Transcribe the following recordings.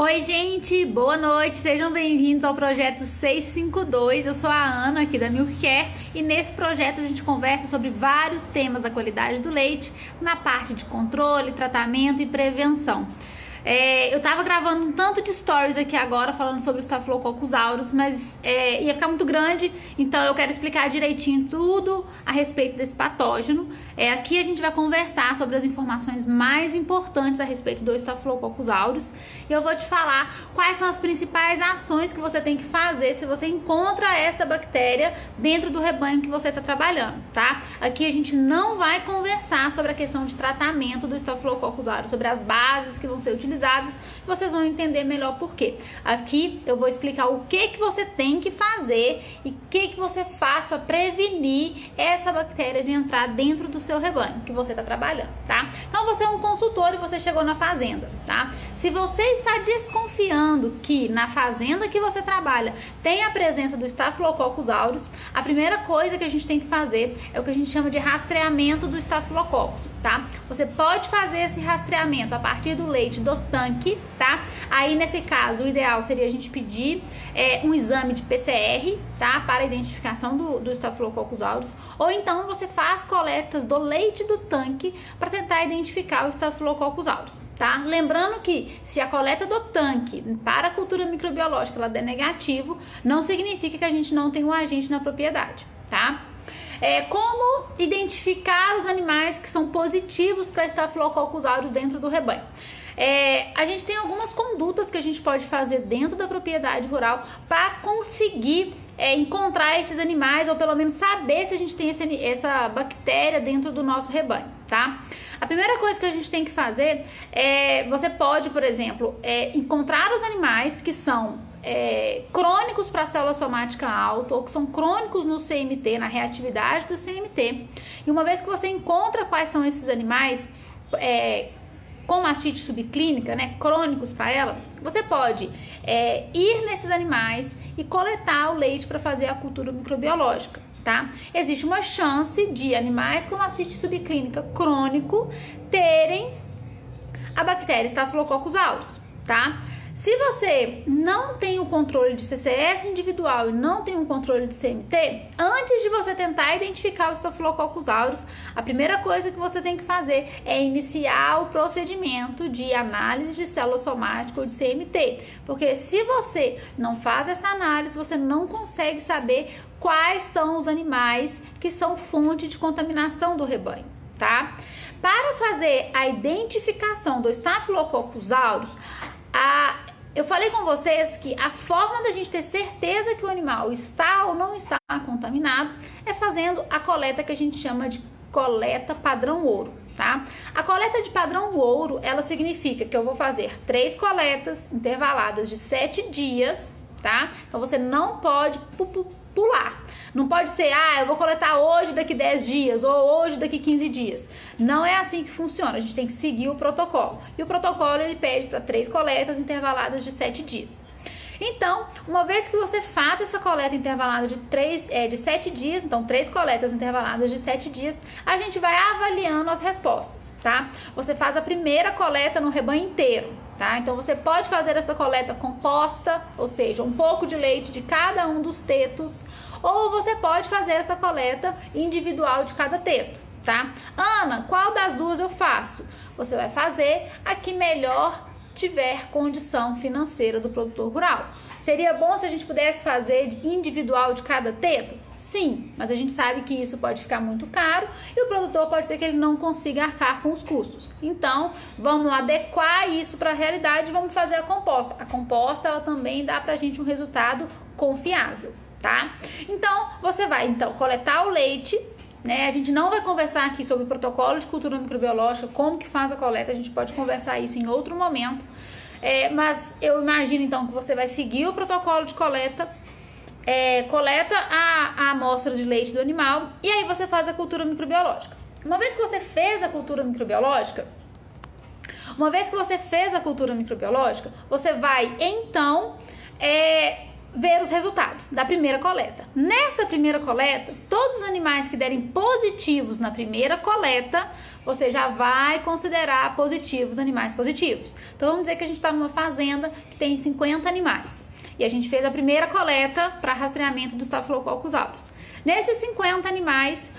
Oi, gente, boa noite, sejam bem-vindos ao projeto 652. Eu sou a Ana, aqui da Milkcare, e nesse projeto a gente conversa sobre vários temas da qualidade do leite na parte de controle, tratamento e prevenção. Eu tava gravando um tanto de stories aqui agora falando sobre o Staphylococcus aureus, mas ia ficar muito grande, então eu quero explicar direitinho tudo a respeito desse patógeno. Aqui a gente vai conversar sobre as informações mais importantes a respeito do Staphylococcus aureus, e eu vou te falar quais são as principais ações que você tem que fazer se você encontra essa bactéria dentro do rebanho que você está trabalhando, tá? Aqui a gente não vai conversar sobre a questão de tratamento do Staphylococcus aureus, sobre as bases que vão ser utilizadas, vocês vão entender melhor por quê. Aqui eu vou explicar o que você tem que fazer e o que você faz para prevenir essa bactéria de entrar dentro do seu rebanho que você está trabalhando, tá? Então você é um consultor e você chegou na fazenda, tá? Se você está desconfiando que na fazenda que você trabalha tem a presença do Staphylococcus aureus, a primeira coisa que a gente tem que fazer é o que a gente chama de rastreamento do Staphylococcus, tá? Você pode fazer esse rastreamento a partir do leite do tanque, tá? Aí nesse caso o ideal seria a gente pedir um exame de PCR, tá? Para a identificação do Staphylococcus aureus, ou então você faz coletas do leite do tanque para tentar identificar o Staphylococcus aureus, tá? Lembrando que se a coleta do tanque para a cultura microbiológica ela der negativo, não significa que a gente não tem um agente na propriedade, tá? Como identificar os animais que são positivos para Staphylococcus aureus dentro do rebanho? A gente tem algumas condutas que a gente pode fazer dentro da propriedade rural para conseguir encontrar esses animais, ou pelo menos saber se a gente tem essa bactéria dentro do nosso rebanho, tá? A primeira coisa que a gente tem que fazer você pode, por exemplo, encontrar os animais que são crônicos para a célula somática alta, ou que são crônicos no CMT, na reatividade do CMT. E uma vez que você encontra quais são esses animais com mastite subclínica, né, crônicos para ela, você pode ir nesses animais e coletar o leite para fazer a cultura microbiológica, tá? Existe uma chance de animais com mastite subclínica crônico terem a bactéria Staphylococcus aureus, tá? Se você não tem o controle de CCS individual e não tem o controle de CMT, antes de você tentar identificar o Staphylococcus aureus, a primeira coisa que você tem que fazer é iniciar o procedimento de análise de célula somática ou de CMT, porque se você não faz essa análise, você não consegue saber quais são os animais que são fonte de contaminação do rebanho, tá? Para fazer a identificação do Staphylococcus aureus, eu falei com vocês que a forma da gente ter certeza que o animal está ou não está contaminado é fazendo a coleta que a gente chama de coleta padrão ouro, tá? A coleta de padrão ouro, ela significa que eu vou fazer 3 coletas intervaladas de 7 dias, tá? Então você não pode pular. Não pode ser, eu vou coletar hoje daqui 10 dias ou hoje daqui 15 dias. Não é assim que funciona, a gente tem que seguir o protocolo. E o protocolo ele pede para 3 coletas intervaladas de 7 dias. Então, uma vez que você faz essa coleta intervalada de 7 dias, então 3 coletas intervaladas de 7 dias, a gente vai avaliando as respostas, tá? Você faz a primeira coleta no rebanho inteiro, tá? Então você pode fazer essa coleta composta, ou seja, um pouco de leite de cada um dos tetos, ou você pode fazer essa coleta individual de cada teto, tá? Ana, qual das duas eu faço? Você vai fazer a que melhor tiver condição financeira do produtor rural. Seria bom se a gente pudesse fazer individual de cada teto? Sim, mas a gente sabe que isso pode ficar muito caro e o produtor pode ser que ele não consiga arcar com os custos. Então, vamos adequar isso para a realidade e vamos fazer a composta. A composta, ela também dá pra gente um resultado confiável, tá? Então, você vai coletar o leite, né? A gente não vai conversar aqui sobre o protocolo de cultura microbiológica, como que faz a coleta, a gente pode conversar isso em outro momento. Mas eu imagino então que você vai seguir o protocolo de coleta, coleta a amostra de leite do animal e aí você faz a cultura microbiológica. Uma vez que você fez a cultura microbiológica, você vai então ver os resultados da primeira coleta. Nessa primeira coleta, todos os animais que derem positivos na primeira coleta, você já vai considerar positivos animais positivos. Então vamos dizer que a gente está numa fazenda que tem 50 animais e a gente fez a primeira coleta para rastreamento do Staphylococcus aureus. Nesses 50 animais,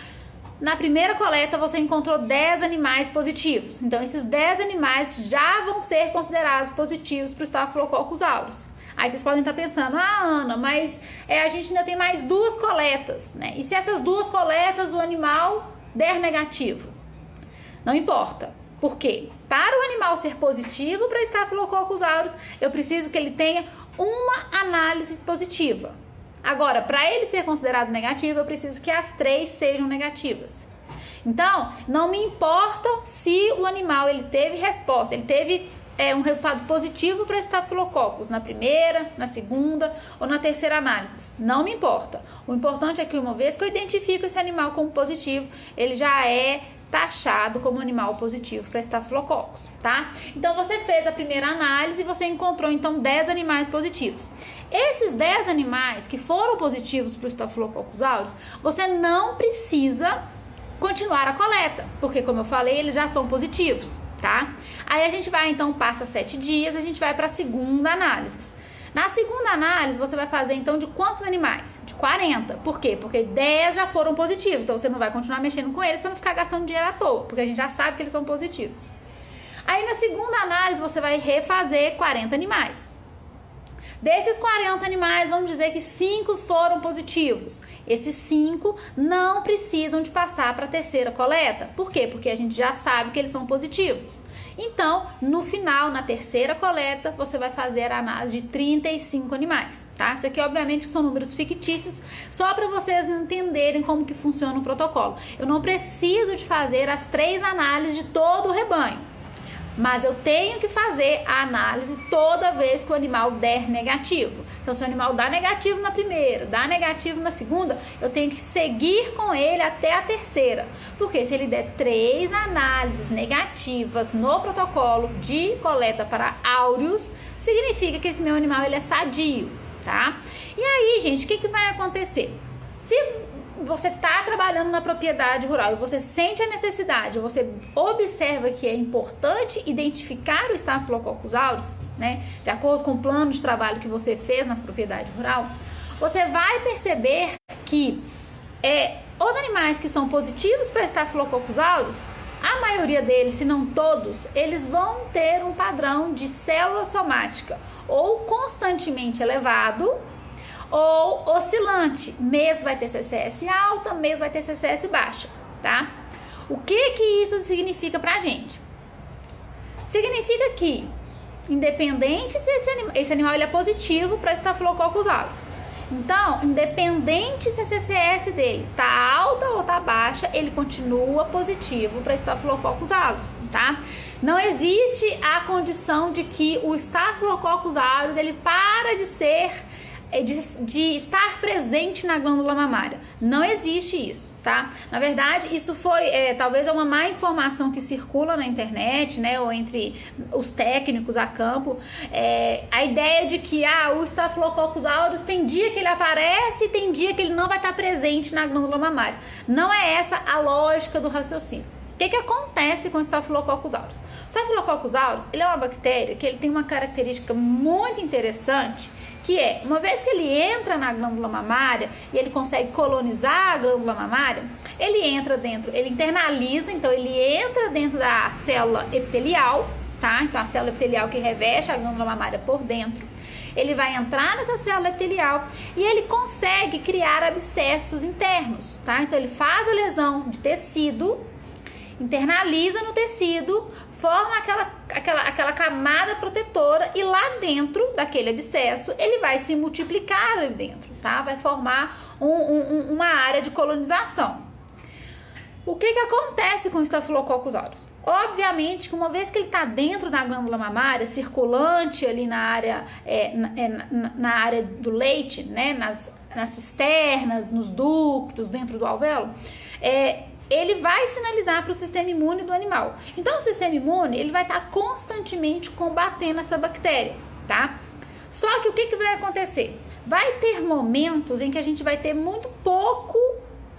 na primeira coleta você encontrou 10 animais positivos. Então esses 10 animais já vão ser considerados positivos para o Staphylococcus aureus. Aí vocês podem estar pensando, Ana, mas a gente ainda tem mais 2 coletas, né? E se essas 2 coletas o animal der negativo? Não importa. Por quê? Para o animal ser positivo para Staphylococcus aureus, eu preciso que ele tenha uma análise positiva. Agora, para ele ser considerado negativo, eu preciso que as 3 sejam negativas. Então, não me importa se o animal ele teve resposta, ele teve um resultado positivo para Staphylococcus na primeira, na segunda ou na terceira análise. Não me importa. O importante é que uma vez que eu identifico esse animal como positivo, ele já é taxado como animal positivo para Staphylococcus, tá? Então você fez a primeira análise e você encontrou então 10 animais positivos. Esses 10 animais que foram positivos para o Staphylococcus aureus, você não precisa continuar a coleta, porque como eu falei, eles já são positivos, tá? Aí a gente vai, então, passa 7 dias, a gente vai para a segunda análise. Na segunda análise, você vai fazer, então, de quantos animais? De 40. Por quê? Porque 10 já foram positivos, então você não vai continuar mexendo com eles para não ficar gastando dinheiro à toa, porque a gente já sabe que eles são positivos. Aí, na segunda análise, você vai refazer 40 animais. Desses 40 animais, vamos dizer que 5 foram positivos. Esses 5 não precisam de passar para a terceira coleta. Por quê? Porque a gente já sabe que eles são positivos. Então, no final, na terceira coleta, você vai fazer a análise de 35 animais, tá? Isso aqui, obviamente, são números fictícios, só para vocês entenderem como que funciona o protocolo. Eu não preciso de fazer as 3 análises de todo o rebanho, mas eu tenho que fazer a análise toda vez que o animal der negativo. Então, se o animal dá negativo na primeira, dá negativo na segunda, eu tenho que seguir com ele até a terceira. Porque se ele der 3 análises negativas no protocolo de coleta para áureos, significa que esse meu animal ele é sadio, tá? E aí, gente, o que vai acontecer? Se você está trabalhando na propriedade rural e você sente a necessidade, você observa que é importante identificar o Staphylococcus aureus, né, de acordo com o plano de trabalho que você fez na propriedade rural, você vai perceber que os animais que são positivos para Staphylococcus aureus, a maioria deles, se não todos, eles vão ter um padrão de célula somática ou constantemente elevado ou oscilante. Mês vai ter CCS alta, mês vai ter CCS baixa, tá? O que isso significa pra gente? Significa que, independente se esse animal ele é positivo para Staphylococcus aureus, então, independente se a CCS dele tá alta ou tá baixa, ele continua positivo para Staphylococcus aureus, tá? Não existe a condição de que o Staphylococcus aureus ele para de ser de estar presente na glândula mamária. Não existe isso, tá? Na verdade, isso foi talvez uma má informação que circula na internet, né, ou entre os técnicos a campo, a ideia de que o Staphylococcus aureus tem dia que ele aparece e tem dia que ele não vai estar presente na glândula mamária. Não é essa a lógica do raciocínio. O que acontece com o Staphylococcus aureus? O Staphylococcus aureus, ele é uma bactéria que ele tem uma característica muito interessante, que uma vez que ele entra na glândula mamária e ele consegue colonizar a glândula mamária, ele entra dentro, ele internaliza, então ele entra dentro da célula epitelial, tá? Então a célula epitelial que reveste a glândula mamária por dentro, ele vai entrar nessa célula epitelial e ele consegue criar abscessos internos, tá? Então ele faz a lesão de tecido, internaliza no tecido, forma aquela camada protetora e lá dentro daquele abscesso ele vai se multiplicar ali dentro, tá? Vai formar uma área de colonização. O que acontece com o Staphylococcus aureus? Obviamente que uma vez que ele está dentro da glândula mamária, circulante ali na área, na área do leite, né? Nas cisternas, nos ductos, dentro do alvéolo, ele vai sinalizar para o sistema imune do animal. Então, o sistema imune, ele vai estar constantemente combatendo essa bactéria, tá? Só que o que vai acontecer? vai ter momentos em que a gente vai ter muito pouco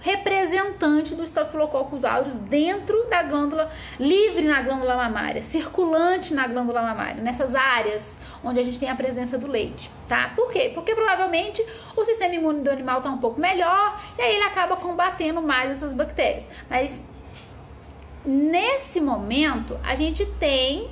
representante do Staphylococcus aureus dentro da glândula, livre na glândula mamária, circulante na glândula mamária, nessas áreas onde a gente tem a presença do leite, tá? Por quê? Porque provavelmente o sistema imune do animal está um pouco melhor e aí ele acaba combatendo mais essas bactérias. Mas nesse momento a gente tem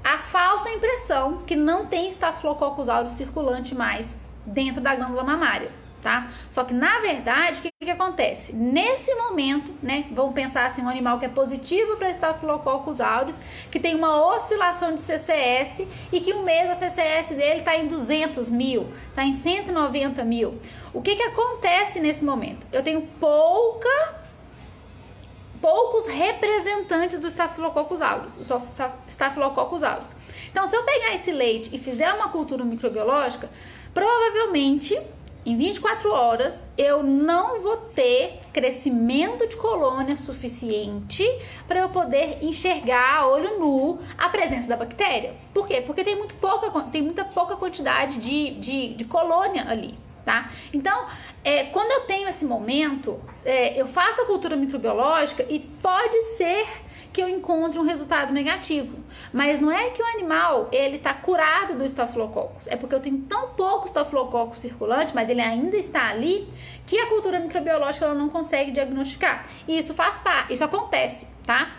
a falsa impressão que não tem Staphylococcus aureus circulante mais dentro da glândula mamária, tá? Só que na verdade, o que acontece? Nesse momento, né, vamos pensar assim, um animal que é positivo para Staphylococcus aureus, que tem uma oscilação de CCS e que um mês a CCS dele está em 200 mil, está em 190 mil. O que acontece nesse momento? Eu tenho poucos representantes do Staphylococcus aureus, Então, se eu pegar esse leite e fizer uma cultura microbiológica, provavelmente em 24 horas eu não vou ter crescimento de colônia suficiente para eu poder enxergar a olho nu a presença da bactéria. Por quê? Porque tem muita pouca quantidade de colônia ali, tá? Então, quando eu tenho esse momento, eu faço a cultura microbiológica e pode ser que eu encontre um resultado negativo. Mas não é que o animal ele está curado do Staphylococcus, é porque eu tenho tão pouco Staphylococcus circulante, mas ele ainda está ali, que a cultura microbiológica ela não consegue diagnosticar. E isso faz parte, isso acontece, tá?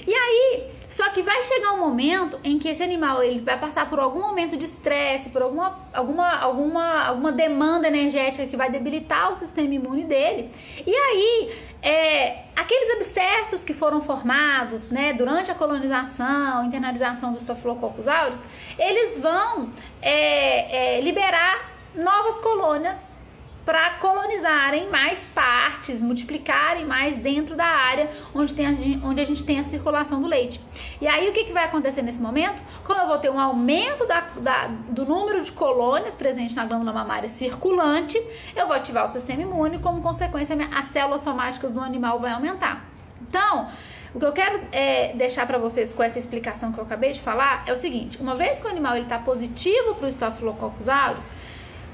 E aí, só que vai chegar um momento em que esse animal ele vai passar por algum momento de estresse, por alguma demanda energética que vai debilitar o sistema imune dele. E aí, aqueles abscessos que foram formados, né, durante a colonização, internalização do Staphylococcus aureus, eles vão liberar novas colônias para colonizarem mais partes, multiplicarem mais dentro da área onde a gente tem a circulação do leite. E aí o que vai acontecer nesse momento? Como eu vou ter um aumento do número de colônias presentes na glândula mamária circulante, eu vou ativar o sistema imune e como consequência as células somáticas do animal vai aumentar. Então, o que eu quero deixar para vocês com essa explicação que eu acabei de falar é o seguinte: uma vez que o animal está positivo para o Staphylococcus aureus,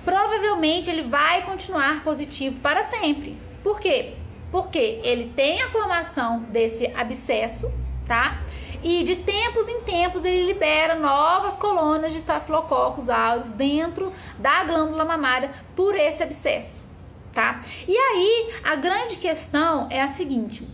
provavelmente ele vai continuar positivo para sempre. Por quê? Porque ele tem a formação desse abscesso, tá? E de tempos em tempos ele libera novas colônias de Staphylococcus aureus dentro da glândula mamária por esse abscesso, tá? E aí a grande questão é a seguinte: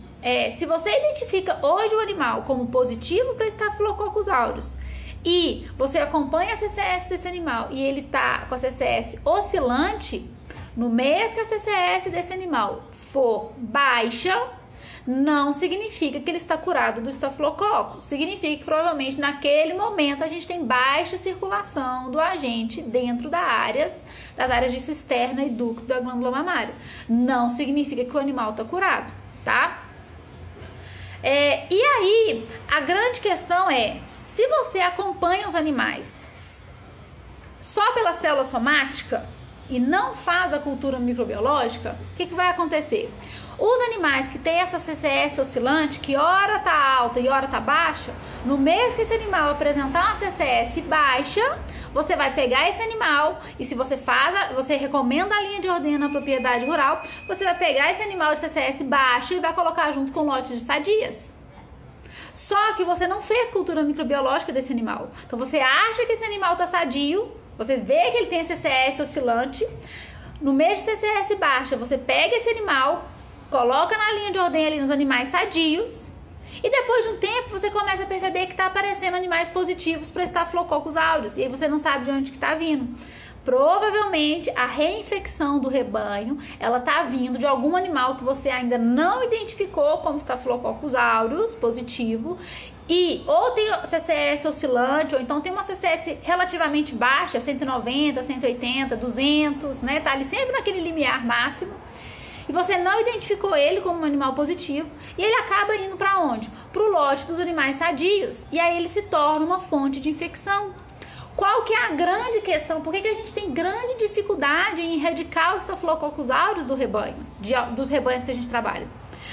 se você identifica hoje o animal como positivo para Staphylococcus aureus e você acompanha a CCS desse animal e ele tá com a CCS oscilante, no mês que a CCS desse animal for baixa, não significa que ele está curado do Staphylococcus. Significa que provavelmente naquele momento a gente tem baixa circulação do agente dentro das áreas de cisterna e ducto da glândula mamária. Não significa que o animal está curado, tá? E aí, a grande questão é: se você acompanha os animais só pela célula somática e não faz a cultura microbiológica, o que vai acontecer? Os animais que têm essa CCS oscilante, que ora tá alta e ora tá baixa, no mês que esse animal apresentar uma CCS baixa, você vai pegar esse animal e se você recomenda a linha de ordem na propriedade rural, você vai pegar esse animal de CCS baixa e vai colocar junto com lotes de sadias. Só que você não fez cultura microbiológica desse animal. Então você acha que esse animal está sadio, você vê que ele tem CCS oscilante. No mês de CCS baixa, você pega esse animal, coloca na linha de ordem ali nos animais sadios. E depois de um tempo você começa a perceber que está aparecendo animais positivos para Staphylococcus aureus. E aí você não sabe de onde que está vindo. Provavelmente a reinfecção do rebanho, ela tá vindo de algum animal que você ainda não identificou como Staphylococcus aureus positivo, e ou tem CCS oscilante, ou então tem uma CCS relativamente baixa, 190, 180, 200, né? Tá ali sempre naquele limiar máximo. E você não identificou ele como um animal positivo, e ele acaba indo para onde? Para o lote dos animais sadios, e aí ele se torna uma fonte de infecção. Qual que é a grande questão? Por que a gente tem grande dificuldade em erradicar os Staphylococcus aureus do rebanho, dos rebanhos que a gente trabalha?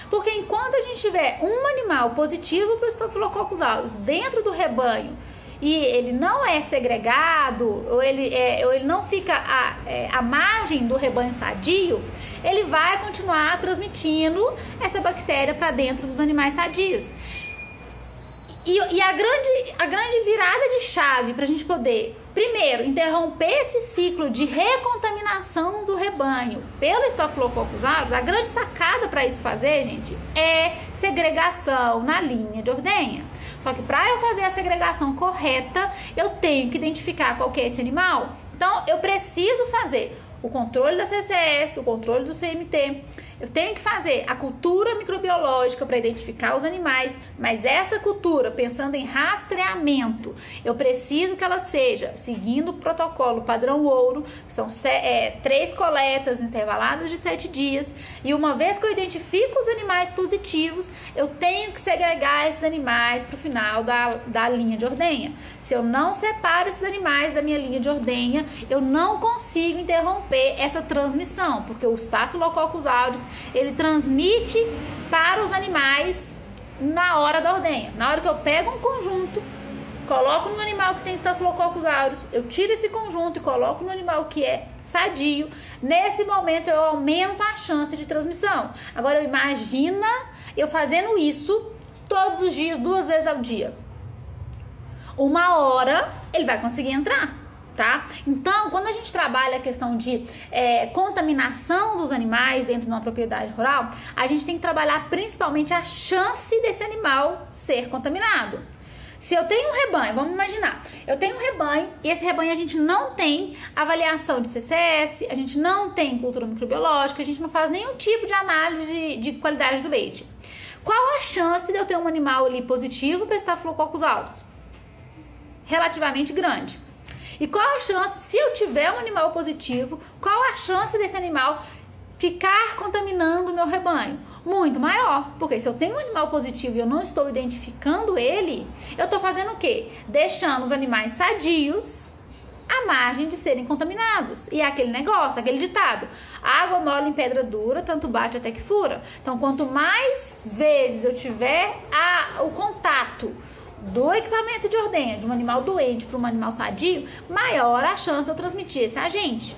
Porque enquanto a gente tiver um animal positivo para o Staphylococcus aureus dentro do rebanho e ele não é segregado, ou ele não fica à margem do rebanho sadio, ele vai continuar transmitindo essa bactéria para dentro dos animais sadios. E a grande virada de chave para a gente poder, primeiro, interromper esse ciclo de recontaminação do rebanho pelo Staphylococcus aureus, a grande sacada para isso fazer, gente, é segregação na linha de ordenha. Só que para eu fazer a segregação correta, eu tenho que identificar qual que é esse animal. Então, eu preciso fazer o controle da CCS, o controle do CMT. Eu tenho que fazer a cultura microbiológica para identificar os animais, mas essa cultura, pensando em rastreamento, eu preciso que ela seja seguindo o protocolo padrão ouro, que são 3 coletas intervaladas de 7 dias, e uma vez que eu identifico os animais positivos, eu tenho que segregar esses animais para o final da linha de ordenha. Se eu não separo esses animais da minha linha de ordenha, eu não consigo interromper essa transmissão, porque o Staphylococcus aureus, ele transmite para os animais na hora da ordenha. Na hora que eu pego um conjunto, coloco no animal que tem Staphylococcus aureus, eu tiro esse conjunto e coloco no animal que é sadio, nesse momento eu aumento a chance de transmissão. Agora, imagina eu fazendo isso todos os dias, 2 vezes ao dia. 1 hora ele vai conseguir entrar, tá? Então, quando a gente trabalha a questão de contaminação dos animais dentro de uma propriedade rural, a gente tem que trabalhar principalmente a chance desse animal ser contaminado. Se eu tenho um rebanho, vamos imaginar, eu tenho um rebanho e esse rebanho a gente não tem avaliação de CCS, a gente não tem cultura microbiológica, a gente não faz nenhum tipo de análise de qualidade do leite. Qual a chance de eu ter um animal ali positivo para Staphylococcus aureus? Relativamente grande. E qual a chance, se eu tiver um animal positivo, qual a chance desse animal ficar contaminando o meu rebanho? Muito maior, porque se eu tenho um animal positivo e eu não estou identificando ele, eu estou fazendo o quê? Deixando os animais sadios à margem de serem contaminados. E é aquele negócio, aquele ditado: água mole em pedra dura, tanto bate até que fura. Então, quanto mais vezes eu tiver o contato do equipamento de ordenha de um animal doente para um animal sadio, maior a chance de eu transmitir esse agente.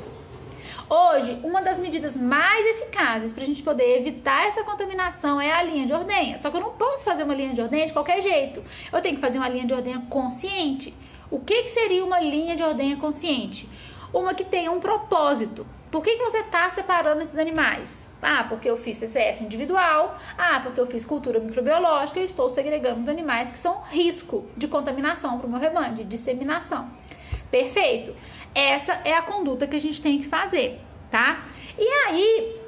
Hoje, uma das medidas mais eficazes para a gente poder evitar essa contaminação é a linha de ordenha. Só que eu não posso fazer uma linha de ordenha de qualquer jeito. Eu tenho que fazer uma linha de ordenha consciente. O que seria uma linha de ordenha consciente? Uma que tenha um propósito. Por que você está separando esses animais? Ah, porque eu fiz CCS individual. Ah, porque eu fiz cultura microbiológica e estou segregando os animais que são risco de contaminação para o meu rebanho, de disseminação. Perfeito. Essa é a conduta que a gente tem que fazer, tá? E aí,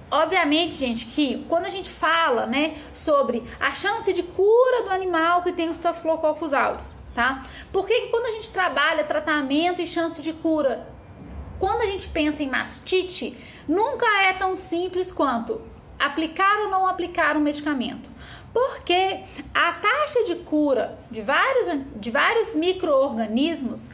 obviamente, gente, que quando a gente fala, né, sobre a chance de cura do animal que tem o Staphylococcus aureus, tá? Porque quando a gente trabalha tratamento e chance de cura, quando a gente pensa em mastite, nunca é tão simples quanto aplicar ou não aplicar um medicamento. Porque a taxa de cura de vários micro-organismos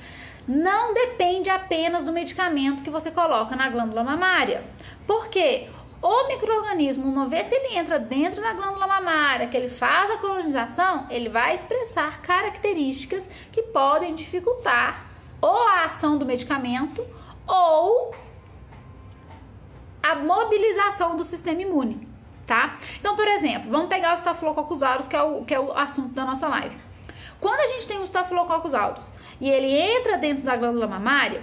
não depende apenas do medicamento que você coloca na glândula mamária. Porque o micro-organismo, uma vez que ele entra dentro da glândula mamária, que ele faz a colonização, ele vai expressar características que podem dificultar ou a ação do medicamento ou a mobilização do sistema imune, tá? Então, por exemplo, vamos pegar o Staphylococcus aureus, que é o assunto da nossa live. Quando a gente tem o Staphylococcus aureus e ele entra dentro da glândula mamária,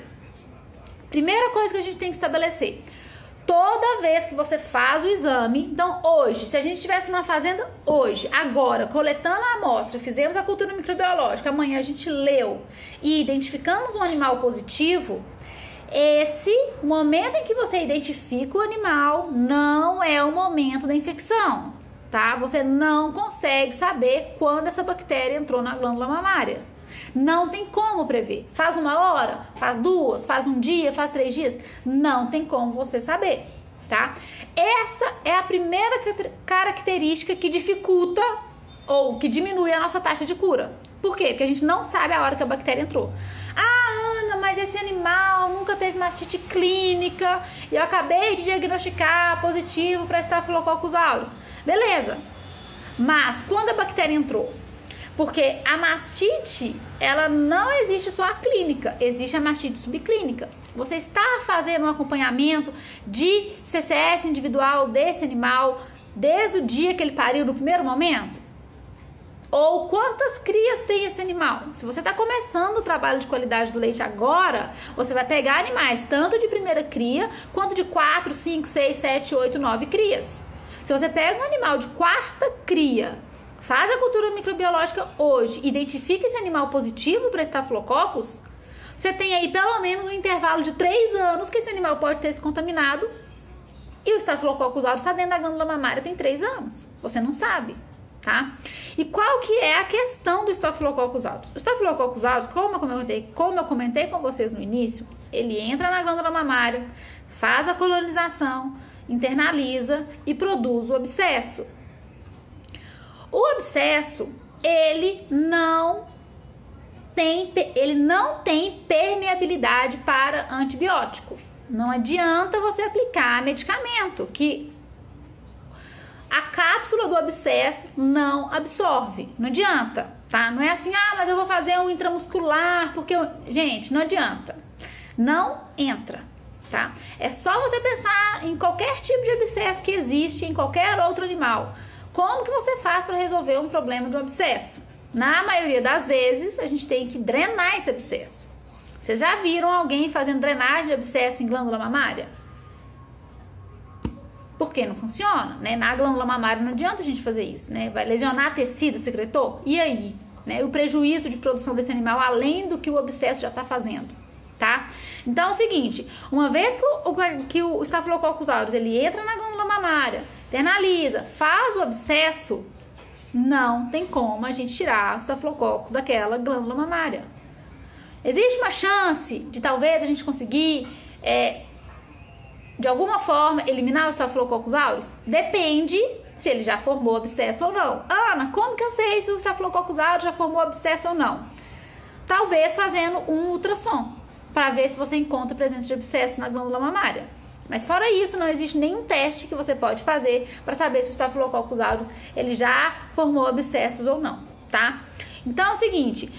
primeira coisa que a gente tem que estabelecer: toda vez que você faz o exame, então hoje, se a gente estivesse numa fazenda hoje, agora, coletando a amostra, fizemos a cultura microbiológica, amanhã a gente leu e identificamos um animal positivo, esse momento em que você identifica o animal não é o momento da infecção, tá? Você não consegue saber quando essa bactéria entrou na glândula mamária. Não tem como prever. Faz 1 hora, faz 2, faz 1 dia, faz 3 dias. Não tem como você saber, tá? Essa é a primeira característica que dificulta ou que diminui a nossa taxa de cura. Por quê? Porque a gente não sabe a hora que a bactéria entrou. Ah, Ana, mas esse animal nunca teve mastite clínica e eu acabei de diagnosticar positivo para Staphylococcus aureus. Beleza. Mas quando a bactéria entrou? Porque a mastite, ela não existe só a clínica, existe a mastite subclínica. Você está fazendo um acompanhamento de CCS individual desse animal desde o dia que ele pariu no primeiro momento? Ou quantas crias tem esse animal? Se você está começando o trabalho de qualidade do leite agora, você vai pegar animais tanto de primeira cria, quanto de 4, 5, 6, 7, 8, 9 crias. Se você pega um animal de quarta cria, faz a cultura microbiológica hoje, identifica esse animal positivo para Staphylococcus, você tem aí pelo menos um intervalo de 3 anos que esse animal pode ter se contaminado, e o Staphylococcus aureus está dentro da glândula mamária tem 3 anos. Você não sabe. Tá? E qual que é a questão do Staphylococcus aureus? O Staphylococcus aureus, como eu comentei com vocês no início, ele entra na glândula mamária, faz a colonização, internaliza e produz o abscesso. O abscesso, ele não tem permeabilidade para antibiótico. Não adianta você aplicar medicamento que a cápsula do abscesso não absorve, não adianta, tá? Não é assim, mas eu vou fazer um intramuscular, porque gente, não adianta, não entra, tá? É só você pensar em qualquer tipo de abscesso que existe em qualquer outro animal. Como que você faz para resolver um problema de um abscesso? Na maioria das vezes, a gente tem que drenar esse abscesso. Vocês já viram alguém fazendo drenagem de abscesso em glândula mamária? Porque não funciona, né? Na glândula mamária não adianta a gente fazer isso, né? Vai lesionar tecido secretor? E aí? Né? O prejuízo de produção desse animal, além do que o abscesso já está fazendo, tá? Então é o seguinte, uma vez que o Staphylococcus aureus, ele entra na glândula mamária, internaliza, faz o abscesso, não tem como a gente tirar o Staphylococcus daquela glândula mamária. Existe uma chance de talvez a gente conseguir de alguma forma eliminar o Staphylococcus aureus? Depende se ele já formou abscesso ou não. Ana, como que eu sei se o Staphylococcus aureus já formou abscesso ou não? Talvez fazendo um ultrassom, para ver se você encontra presença de abscesso na glândula mamária. Mas fora isso, não existe nenhum teste que você pode fazer para saber se o Staphylococcus aureus ele já formou abscessos ou não, tá? Então é o seguinte,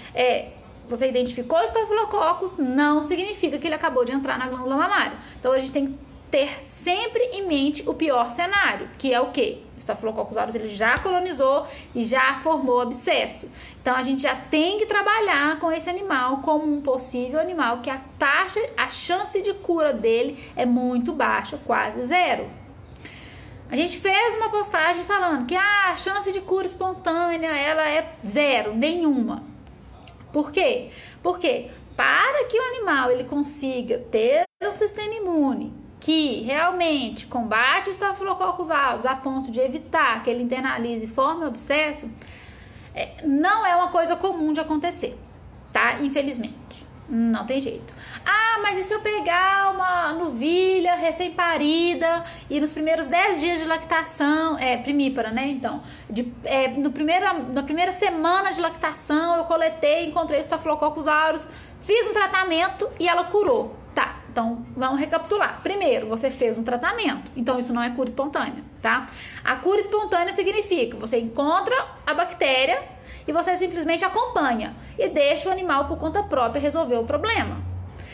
você identificou o Staphylococcus, não significa que ele acabou de entrar na glândula mamária. Então a gente tem que ter sempre em mente o pior cenário, que é o quê? O Staphylococcus aureus ele já colonizou e já formou abscesso. Então a gente já tem que trabalhar com esse animal como um possível animal que a chance de cura dele é muito baixa, quase zero. A gente fez uma postagem falando que a chance de cura espontânea ela é zero, nenhuma. Por quê? Porque para que o animal ele consiga ter um sistema imune que realmente combate o Staphylococcus aureus a ponto de evitar que ele internalize e forme o abscesso, não é uma coisa comum de acontecer, tá? Infelizmente, não tem jeito. Mas e se eu pegar uma novilha recém-parida e nos primeiros 10 dias de lactação, primípara, né? Então, na primeira semana de lactação eu coletei, encontrei o Staphylococcus aureus, fiz um tratamento e ela curou. Tá, então vamos recapitular. Primeiro, você fez um tratamento, então isso não é cura espontânea, tá? A cura espontânea significa você encontra a bactéria e você simplesmente acompanha e deixa o animal por conta própria resolver o problema.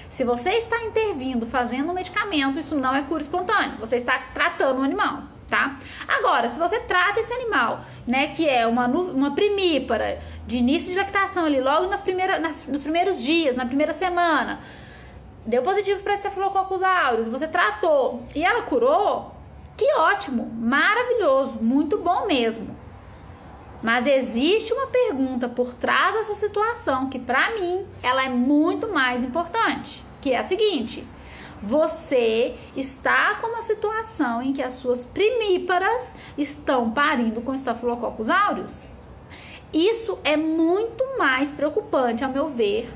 Se você está intervindo, fazendo um medicamento, isso não é cura espontânea, você está tratando o animal, tá? Agora, se você trata esse animal, né, que é uma primípara de início de lactação ali, logo nos primeiros dias, na primeira semana, deu positivo para Staphylococcus aureus, você tratou e ela curou, que ótimo, maravilhoso, muito bom mesmo. Mas existe uma pergunta por trás dessa situação que para mim ela é muito mais importante, que é a seguinte: você está com uma situação em que as suas primíparas estão parindo com Staphylococcus aureus? Isso é muito mais preocupante, ao meu ver,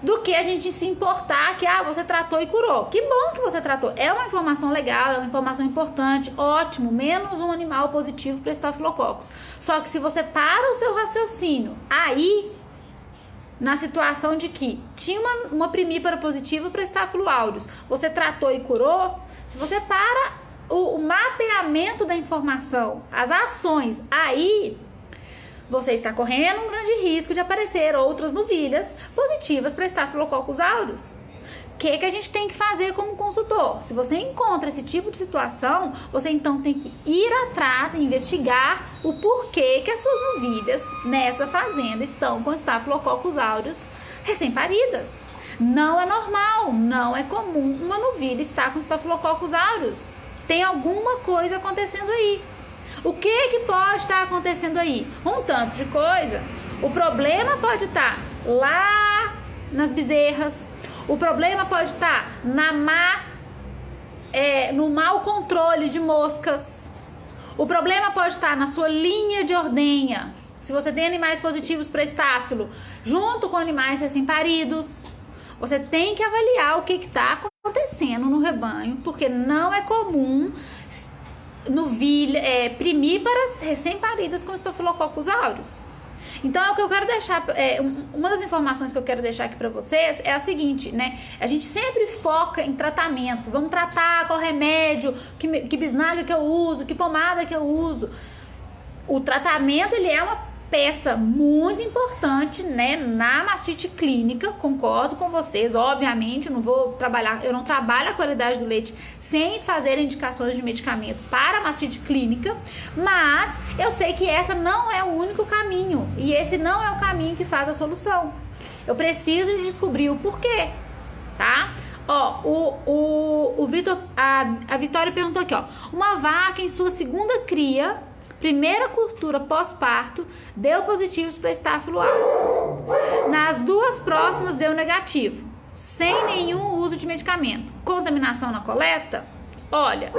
do que a gente se importar que você tratou e curou. Que bom que você tratou. É uma informação legal, é uma informação importante, ótimo, menos um animal positivo para Staphylococcus. Só que se você para o seu raciocínio aí, na situação de que tinha uma primípara positiva para Staphylococcus aureus, você tratou e curou, se você para o mapeamento da informação, as ações aí, você está correndo um grande risco de aparecer outras novilhas positivas para Staphylococcus aureus. O que a gente tem que fazer como consultor? Se você encontra esse tipo de situação, você então tem que ir atrás e investigar o porquê que as suas novilhas nessa fazenda estão com Staphylococcus aureus recém-paridas. Não é normal, não é comum uma novilha estar com Staphylococcus aureus. Tem alguma coisa acontecendo aí. O que pode estar acontecendo aí? Um tanto de coisa. O problema pode estar lá nas bezerras. O problema pode estar no mau controle de moscas. O problema pode estar na sua linha de ordenha. Se você tem animais positivos para estáfilo, junto com animais recém-paridos, você tem que avaliar o que está acontecendo no rebanho, porque não é comum primir para recém-paridas com Staphylococcus aureus. Então, o que eu quero deixar, uma das informações que eu quero deixar aqui para vocês é a seguinte, né? A gente sempre foca em tratamento. Vamos tratar qual remédio, que bisnaga que eu uso, que pomada que eu uso. O tratamento, ele é uma peça muito importante, né, na mastite clínica. Concordo com vocês, obviamente, eu não trabalho a qualidade do leite sem fazer indicações de medicamento para mastite clínica, mas eu sei que essa não é o único caminho e esse não é o caminho que faz a solução. Eu preciso de descobrir o porquê, tá? Ó, o Vitor, a Vitória perguntou aqui, ó, uma vaca em sua segunda cria, primeira cultura pós-parto, deu positivos para Staphylo aureus. Nas duas próximas deu negativo, sem nenhum uso de medicamento. Contaminação na coleta? Olha,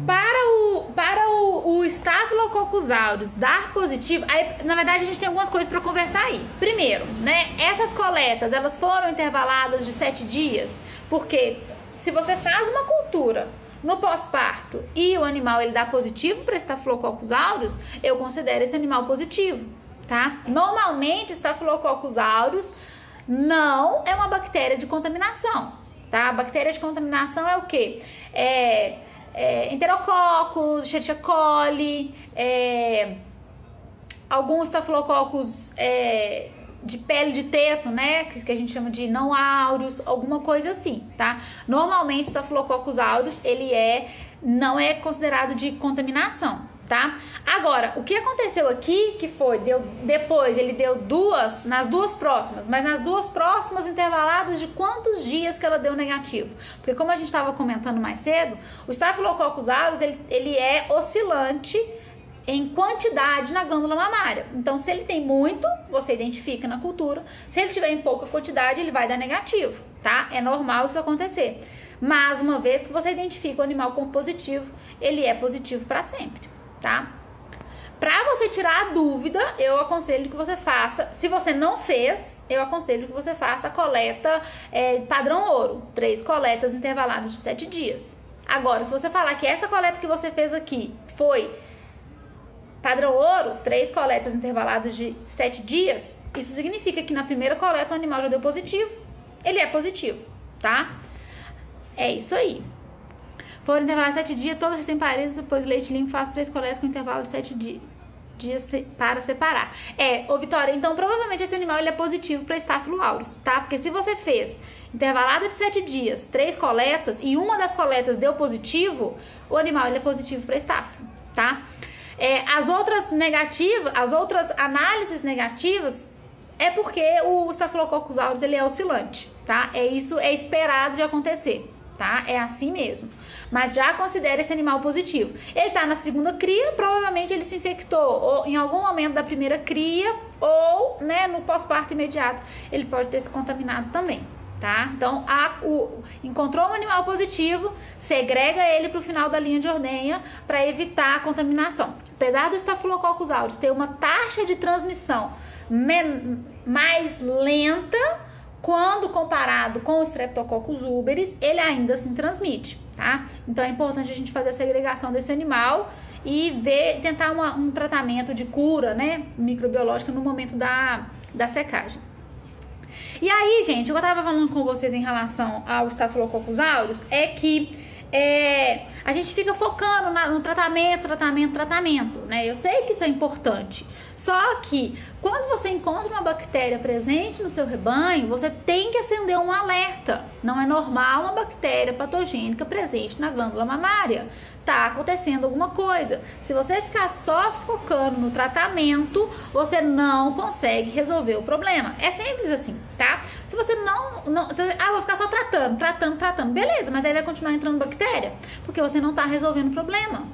para o Staphylococcus aureus dar positivo, aí, na verdade a gente tem algumas coisas para conversar aí. Primeiro, né, essas coletas, elas foram intervaladas de 7 dias, porque se você faz uma cultura no pós-parto e o animal ele dá positivo para Staphylococcus aureus, eu considero esse animal positivo, tá? Normalmente, Staphylococcus aureus não é uma bactéria de contaminação, tá? A bactéria de contaminação é o quê? Enterococcus, Escherichia coli, alguns Staphylococcus de pele de teto, né, que a gente chama de não áureos, alguma coisa assim, tá? Normalmente, Staphylococcus aureus, ele não é considerado de contaminação, tá? Agora, o que aconteceu aqui, que foi, depois ele deu nas duas próximas, mas nas duas próximas intervaladas de quantos dias que ela deu negativo? Porque como a gente estava comentando mais cedo, o Staphylococcus aureus, ele é oscilante em quantidade na glândula mamária. Então, se ele tem muito, você identifica na cultura. Se ele tiver em pouca quantidade, ele vai dar negativo, tá? É normal isso acontecer. Mas, uma vez que você identifica o animal como positivo, ele é positivo para sempre, tá? Para você tirar a dúvida, eu aconselho que você faça, se você não fez, eu aconselho que você faça a coleta padrão ouro, 3 coletas intervaladas de 7 dias. Agora, se você falar que essa coleta que você fez aqui foi padrão ouro, 3 coletas intervaladas de 7 dias, isso significa que na primeira coleta o animal já deu positivo, ele é positivo, tá? É isso aí. Foram intervalados 7 dias, todas recém-paridas, depois leite limpo, faz 3 coletas com intervalo de 7 dias para separar. Ô Vitória, então provavelmente esse animal ele é positivo para Staphylo aureus, tá? Porque se você fez intervalada de 7 dias, 3 coletas e uma das coletas deu positivo, o animal ele é positivo para Staphylo, tá? As outras análises negativas é porque o Staphylococcus aureus ele é oscilante, tá? Isso é esperado de acontecer, tá? É assim mesmo. Mas já considera esse animal positivo. Ele tá na segunda cria, provavelmente ele se infectou ou em algum momento da primeira cria ou, né, no pós-parto imediato, ele pode ter se contaminado também, tá? Então, encontrou um animal positivo, segrega ele para o final da linha de ordenha para evitar a contaminação. Apesar do Staphylococcus aureus ter uma taxa de transmissão mais lenta, quando comparado com o Streptococcus uberis, ele ainda assim transmite, tá? Então é importante a gente fazer a segregação desse animal e tentar um tratamento de cura, né, microbiológica no momento da secagem. E aí, gente, o que eu tava falando com vocês em relação ao Staphylococcus aureus é que a gente fica focando no tratamento, né? Eu sei que isso é importante, Só que quando você encontra uma bactéria presente no seu rebanho, você tem que acender um alerta. Não é normal uma bactéria patogênica presente na glândula mamária. Tá acontecendo alguma coisa. Se você ficar só focando no tratamento, você não consegue resolver o problema. É simples assim, tá? Se você vou ficar só tratando, beleza, mas aí vai continuar entrando bactéria, porque você não tá resolvendo o problema.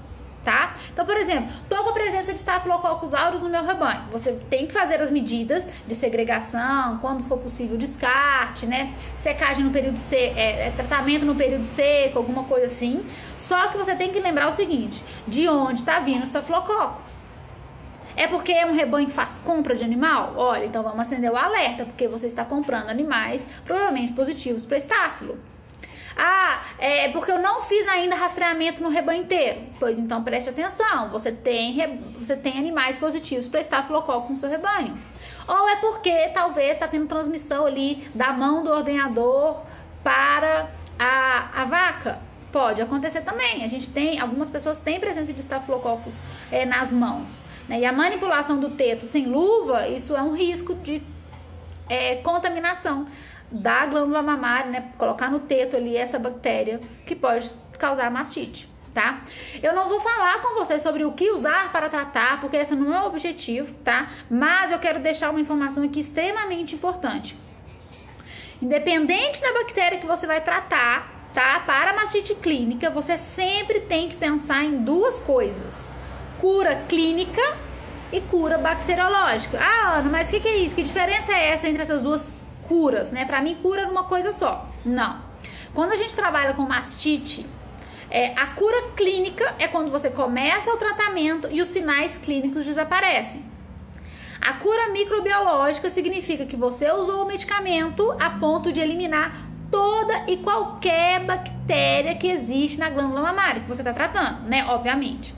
Tá? Então, por exemplo, tô com a presença de Staphylococcus aureus no meu rebanho. Você tem que fazer as medidas de segregação, quando for possível descarte, né? Secagem no período seco, tratamento no período seco, alguma coisa assim. Só que você tem que lembrar o seguinte: de onde está vindo o Staphylococcus? É porque é um rebanho que faz compra de animal? Olha, então vamos acender o alerta, porque você está comprando animais provavelmente positivos para estáfilo. É porque eu não fiz ainda rastreamento no rebanho inteiro. Pois então preste atenção, você tem animais positivos para Staphylococcus no seu rebanho. Ou é porque talvez está tendo transmissão ali da mão do ordenhador para a vaca. Pode acontecer também. Algumas pessoas têm presença de Staphylococcus nas mãos, né? E a manipulação do teto sem luva, isso é um risco de contaminação da glândula mamária, né? Colocar no teto ali essa bactéria que pode causar mastite, tá? Eu não vou falar com vocês sobre o que usar para tratar, porque esse não é o objetivo, tá? Mas eu quero deixar uma informação aqui extremamente importante. Independente da bactéria que você vai tratar, tá? Para mastite clínica, você sempre tem que pensar em duas coisas: cura clínica e cura bacteriológica. Ana, mas o que é isso? Que diferença é essa entre essas duas curas, né? Pra mim, cura é uma coisa só. Não. Quando a gente trabalha com mastite, a cura clínica é quando você começa o tratamento e os sinais clínicos desaparecem. A cura microbiológica significa que você usou o medicamento a ponto de eliminar toda e qualquer bactéria que existe na glândula mamária que você está tratando, né? Obviamente.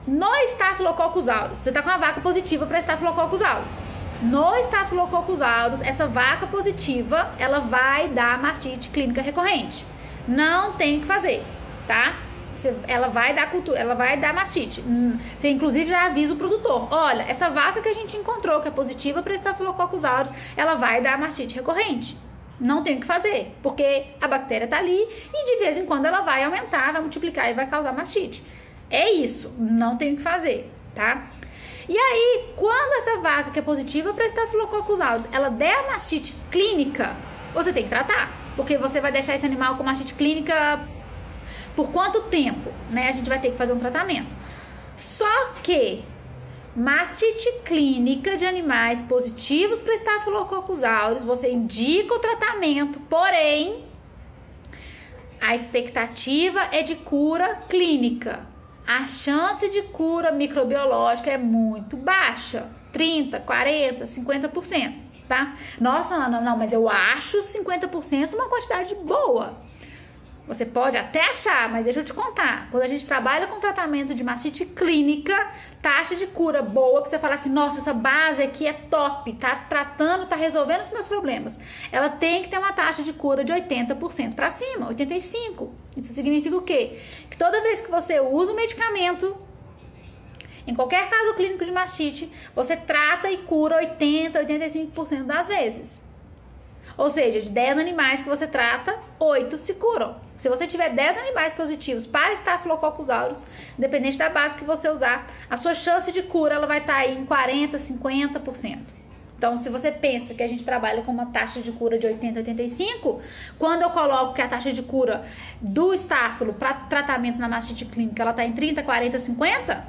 No Staphylococcus aureus, você está com uma vaca positiva para Staphylococcus aureus. No Staphylococcus aureus, essa vaca positiva, ela vai dar mastite clínica recorrente. Não tem o que fazer, tá? Ela vai dar mastite. Você inclusive já avisa o produtor: olha, essa vaca que a gente encontrou que é positiva para Staphylococcus aureus, ela vai dar mastite recorrente. Não tem o que fazer, porque a bactéria tá ali e de vez em quando ela vai aumentar, vai multiplicar e vai causar mastite. É isso, não tem o que fazer, tá? E aí, quando essa vaca que é positiva para Staphylococcus aureus, ela der a mastite clínica, você tem que tratar, porque você vai deixar esse animal com mastite clínica por quanto tempo, né? A gente vai ter que fazer um tratamento. Só que mastite clínica de animais positivos para Staphylococcus aureus, você indica o tratamento, porém a expectativa é de cura clínica. A chance de cura microbiológica é muito baixa, 30, 40, 50%, tá? Nossa, Ana, não, mas eu acho 50% uma quantidade boa. Você pode até achar, mas deixa eu te contar. Quando a gente trabalha com tratamento de mastite clínica, taxa de cura boa, que você fala assim: nossa, essa base aqui é top, tá tratando, tá resolvendo os meus problemas. Ela tem que ter uma taxa de cura de 80% para cima, 85%. Isso significa o quê? Que toda vez que você usa o medicamento, em qualquer caso clínico de mastite, você trata e cura 80, 85% das vezes. Ou seja, de 10 animais que você trata, 8 se curam. Se você tiver 10 animais positivos para Staphylococcus aureus, independente da base que você usar, a sua chance de cura ela vai estar aí em 40, 50%. Então, se você pensa que a gente trabalha com uma taxa de cura de 80, 85, quando eu coloco que a taxa de cura do estáfilo para tratamento na mastite clínica, ela está em 30, 40, 50,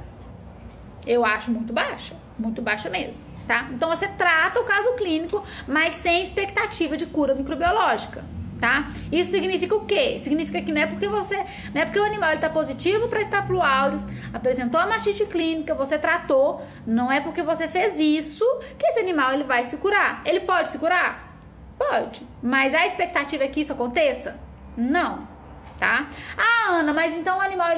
eu acho muito baixa mesmo, tá? Então, você trata o caso clínico, mas sem expectativa de cura microbiológica, tá? Isso significa o quê? Significa que não é porque o animal está positivo para Staphylo aureus, apresentou a mastite clínica, você tratou, não é porque você fez isso que esse animal ele vai se curar. Ele pode se curar? Pode. Mas a expectativa é que isso aconteça? Não, tá? Ah, Ana, mas então o animal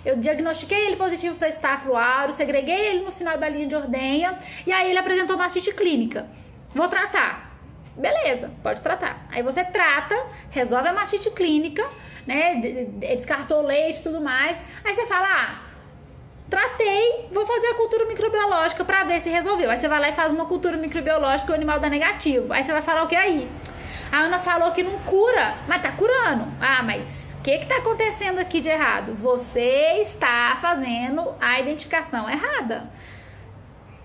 eu diagnostiquei ele positivo para Staphylo aureus, segreguei ele no final da linha de ordenha e aí ele apresentou mastite clínica. Vou tratar. Beleza, pode tratar. Aí você trata, resolve a mastite clínica, né? Descartou o leite e tudo mais. Aí você fala: tratei, vou fazer a cultura microbiológica pra ver se resolveu. Aí você vai lá e faz uma cultura microbiológica e o animal dá negativo. Aí você vai falar o que aí? A Ana falou que não cura, mas tá curando. Ah, mas o que tá acontecendo aqui de errado? Você está fazendo a identificação errada.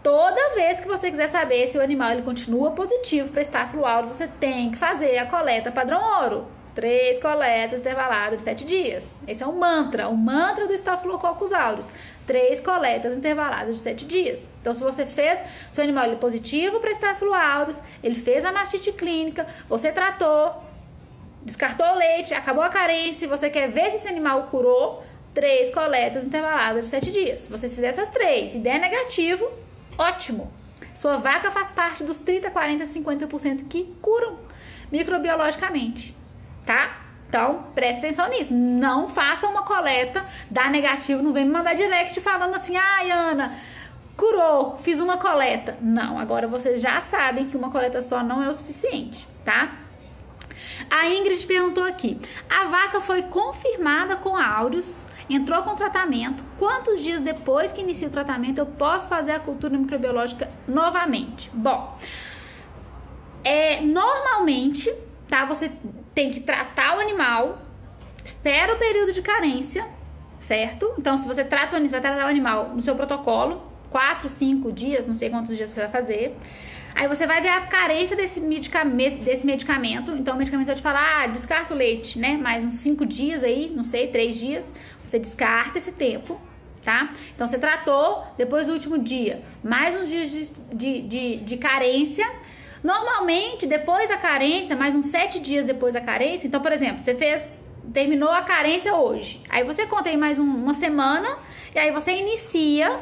Toda vez que você quiser saber se o animal ele continua positivo para Staphylo aureus, você tem que fazer a coleta padrão ouro. 3 coletas intervaladas de 7 dias. Esse é o mantra do Staphylococcus aureus. 3 coletas intervaladas de 7 dias. Então, se você fez, seu animal ele é positivo para Staphylo aureus, ele fez a mastite clínica, você tratou, descartou o leite, acabou a carência, você quer ver se esse animal curou, 3 coletas intervaladas de 7 dias. Se você fizer essas 3 e der negativo, ótimo. Sua vaca faz parte dos 30, 40, 50% que curam microbiologicamente, tá? Então, preste atenção nisso. Não faça uma coleta, dá negativo, não vem me mandar direct falando assim, ai, Ana, curou, fiz uma coleta. Não, agora vocês já sabem que uma coleta só não é o suficiente, tá? A Ingrid perguntou aqui, a vaca foi confirmada com aureus, entrou com tratamento, quantos dias depois que inicia o tratamento eu posso fazer a cultura microbiológica novamente? Bom, normalmente, tá, você tem que tratar o animal, espera o período de carência, certo? Então, se você trata o animal, vai tratar o animal no seu protocolo, 4, 5 dias, não sei quantos dias você vai fazer. Aí você vai ver a carência desse medicamento. Então, o medicamento vai te falar, descarta o leite, né? Mais uns 5 dias aí, não sei, 3 dias. Você descarta esse tempo, tá? Então, você tratou, depois do último dia, mais uns dias de carência. Normalmente, depois da carência, mais uns 7 dias depois da carência. Então, por exemplo, você terminou a carência hoje. Aí você conta aí mais uma semana e aí você inicia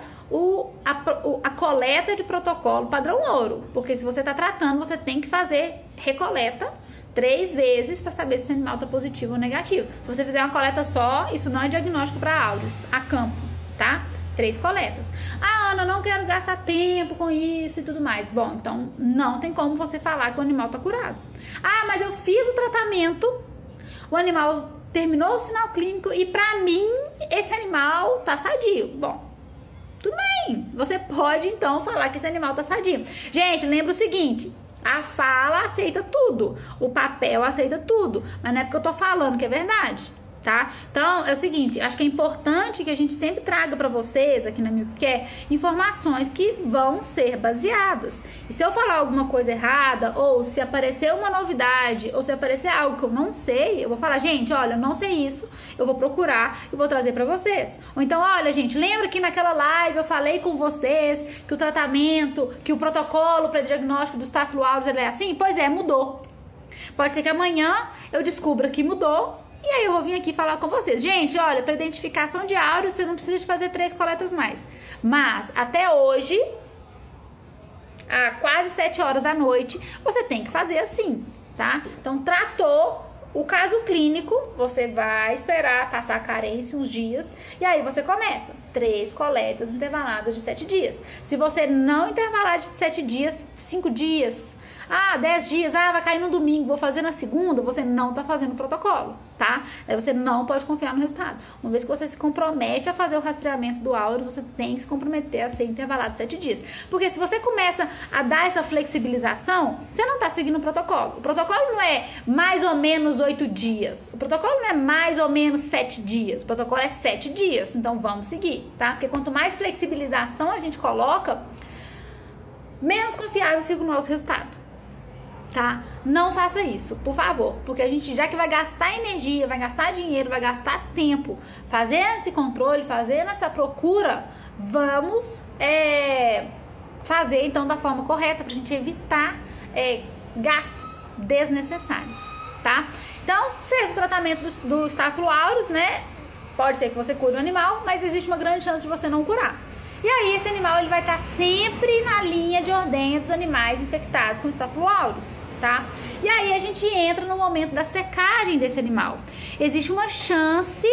a coleta de protocolo padrão ouro, porque se você está tratando, você tem que fazer recoleta 3 vezes para saber se esse animal está positivo ou negativo. Se você fizer uma coleta só, isso não é diagnóstico para aureus a campo, tá? 3 coletas. Ah, Ana, não quero gastar tempo com isso e tudo mais. Bom, então não tem como você falar que o animal está curado. Ah, mas eu fiz o tratamento, o animal terminou o sinal clínico e para mim esse animal tá sadio. Bom, tudo bem, você pode então falar que esse animal tá sadio. Gente, lembra o seguinte, a fala aceita tudo, o papel aceita tudo, mas não é porque eu tô falando que é verdade, tá? Então, é o seguinte, acho que é importante que a gente sempre traga pra vocês, aqui na Milkcare, informações que vão ser baseadas. E se eu falar alguma coisa errada, ou se aparecer uma novidade, ou se aparecer algo que eu não sei, eu vou falar, gente, olha, eu não sei isso, eu vou procurar e vou trazer pra vocês. Ou então, olha, gente, lembra que naquela live eu falei com vocês que o tratamento, que o protocolo para diagnóstico do Staphylo aureus é assim? Pois é, mudou. Pode ser que amanhã eu descubra que mudou, e aí eu vou vir aqui falar com vocês. Gente, olha, para identificação de aureus, você não precisa de fazer 3 coletas mais. Mas, até hoje, a quase 7 horas da noite, você tem que fazer assim, tá? Então, tratou o caso clínico, você vai esperar passar a carência uns dias, e aí você começa. 3 coletas intervaladas de 7 dias. Se você não intervalar de 7 dias, 5 dias... 10 dias, vai cair no domingo, vou fazer na segunda, você não tá fazendo o protocolo, tá? Aí você não pode confiar no resultado. Uma vez que você se compromete a fazer o rastreamento do aureus, você tem que se comprometer a ser intervalado 7 dias. Porque se você começa a dar essa flexibilização, você não tá seguindo o protocolo. O protocolo não é mais ou menos 8 dias. O protocolo não é mais ou menos 7 dias. O protocolo é 7 dias. Então vamos seguir, tá? Porque quanto mais flexibilização a gente coloca, menos confiável fica o nosso resultado. Tá? Não faça isso, por favor, porque a gente, já que vai gastar energia, vai gastar dinheiro, vai gastar tempo fazendo esse controle, fazendo essa procura, vamos fazer então da forma correta pra gente evitar gastos desnecessários, tá? Então, fez o tratamento do Staphylo aureus, né? Pode ser que você cure o animal, mas existe uma grande chance de você não curar. E aí esse animal ele vai estar sempre na linha de ordenha dos animais infectados com Staphylo aureus, tá? E aí a gente entra no momento da secagem desse animal. Existe uma chance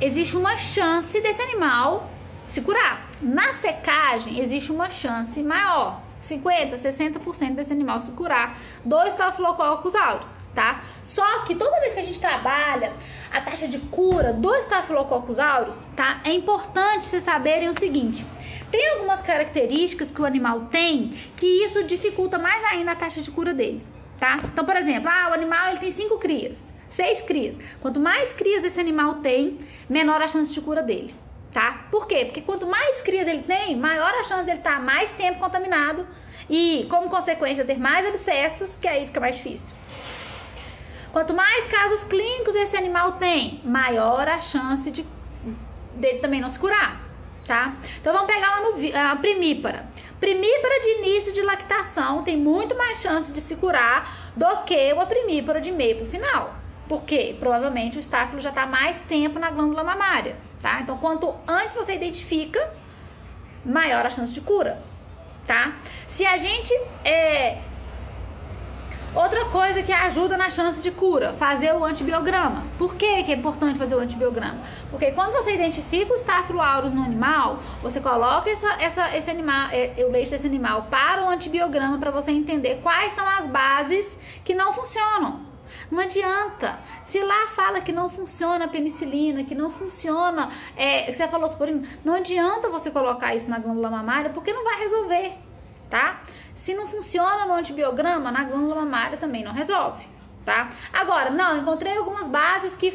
existe uma chance desse animal se curar. Na secagem existe uma chance maior, 50, 60% desse animal se curar do Staphylococcus aureus, tá? Só que toda vez que a gente trabalha a taxa de cura do Staphylococcus aureus, tá? É importante vocês saberem o seguinte: tem algumas características que o animal tem que isso dificulta mais ainda a taxa de cura dele, tá? Então, por exemplo, o animal ele tem 5 crias, 6 crias. Quanto mais crias esse animal tem, menor a chance de cura dele, tá? Por quê? Porque quanto mais crias ele tem, maior a chance dele estar mais tempo contaminado e, como consequência, ter mais abscessos, que aí fica mais difícil. Quanto mais casos clínicos esse animal tem, maior a chance dele também não se curar, tá? Então vamos pegar uma primípara. Primípara de início de lactação tem muito mais chance de se curar do que uma primípara de meio pro final. Por quê? Provavelmente o estáfilo já está mais tempo na glândula mamária, tá? Então quanto antes você identifica, maior a chance de cura, tá? Se a gente outra coisa que ajuda na chance de cura, fazer o antibiograma. Por que é importante fazer o antibiograma? Porque quando você identifica o Staphylo aureus no animal, você coloca esse animal, o leite desse animal para o antibiograma para você entender quais são as bases que não funcionam. Não adianta. Se lá fala que não funciona a penicilina, que não funciona cefalosporina, não adianta você colocar isso na glândula mamária porque não vai resolver, tá? Se não funciona no antibiograma, na glândula mamária também não resolve, tá? Agora, não, encontrei algumas bases que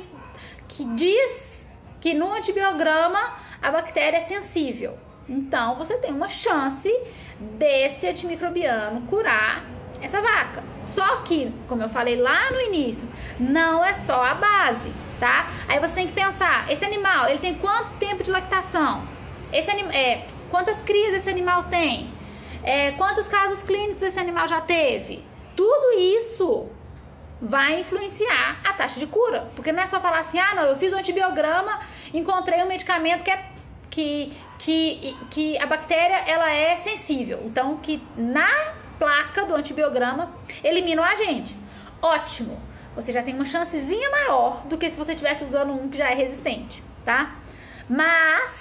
diz que no antibiograma a bactéria é sensível. Então, você tem uma chance desse antimicrobiano curar essa vaca. Só que, como eu falei lá no início, não é só a base, tá? Aí você tem que pensar, esse animal, ele tem quanto tempo de lactação? Quantas crias esse animal tem? Quantos casos clínicos esse animal já teve? Tudo isso vai influenciar a taxa de cura. Porque não é só falar assim, não, eu fiz um antibiograma, encontrei um medicamento que a bactéria ela é sensível. Então, que na placa do antibiograma elimina o agente. Ótimo! Você já tem uma chancezinha maior do que se você estivesse usando um que já é resistente, tá? Mas,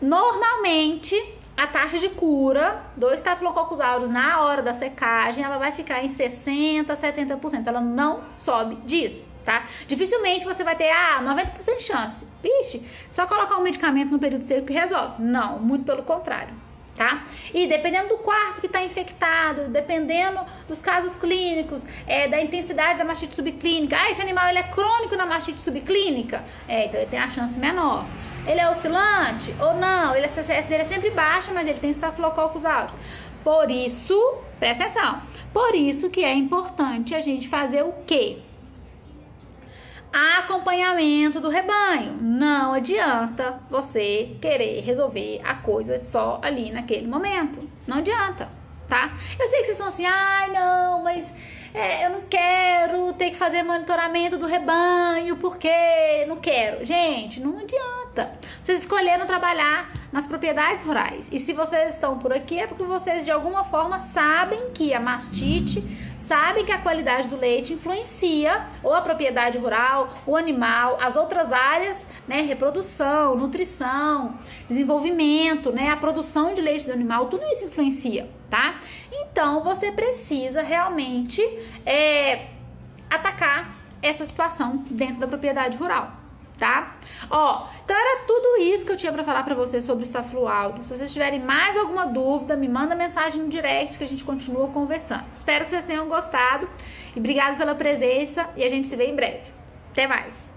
normalmente, a taxa de cura do Staphylococcus aureus na hora da secagem, ela vai ficar em 60%, 70%. Ela não sobe disso, tá? Dificilmente você vai ter, 90% de chance. Vixe, só colocar um medicamento no período seco que resolve. Não, muito pelo contrário, tá? E dependendo do quarto que está infectado, dependendo dos casos clínicos, da intensidade da mastite subclínica. Esse animal ele é crônico na mastite subclínica? Então ele tem a chance menor. Ele é oscilante ou não? A CCS dele é sempre baixa, mas ele tem Staphylococcus aureus. Por isso, presta atenção, por isso que é importante a gente fazer o quê? Acompanhamento do rebanho. Não adianta você querer resolver a coisa só ali naquele momento. Não adianta, tá? Eu sei que vocês estão assim, não, mas eu não quero ter que fazer monitoramento do rebanho, porque não quero. Gente, não adianta. Vocês escolheram trabalhar nas propriedades rurais. E se vocês estão por aqui, é porque vocês de alguma forma sabem que a mastite, sabem que a qualidade do leite influencia ou a propriedade rural, o animal, as outras áreas, né, reprodução, nutrição, desenvolvimento, né, a produção de leite do animal, tudo isso influencia, tá? Então, você precisa realmente atacar essa situação dentro da propriedade rural, tá? Então era tudo isso que eu tinha pra falar pra vocês sobre o Staphylo aureus. Se vocês tiverem mais alguma dúvida, me manda mensagem no direct que a gente continua conversando. Espero que vocês tenham gostado e obrigado pela presença e a gente se vê em breve. Até mais!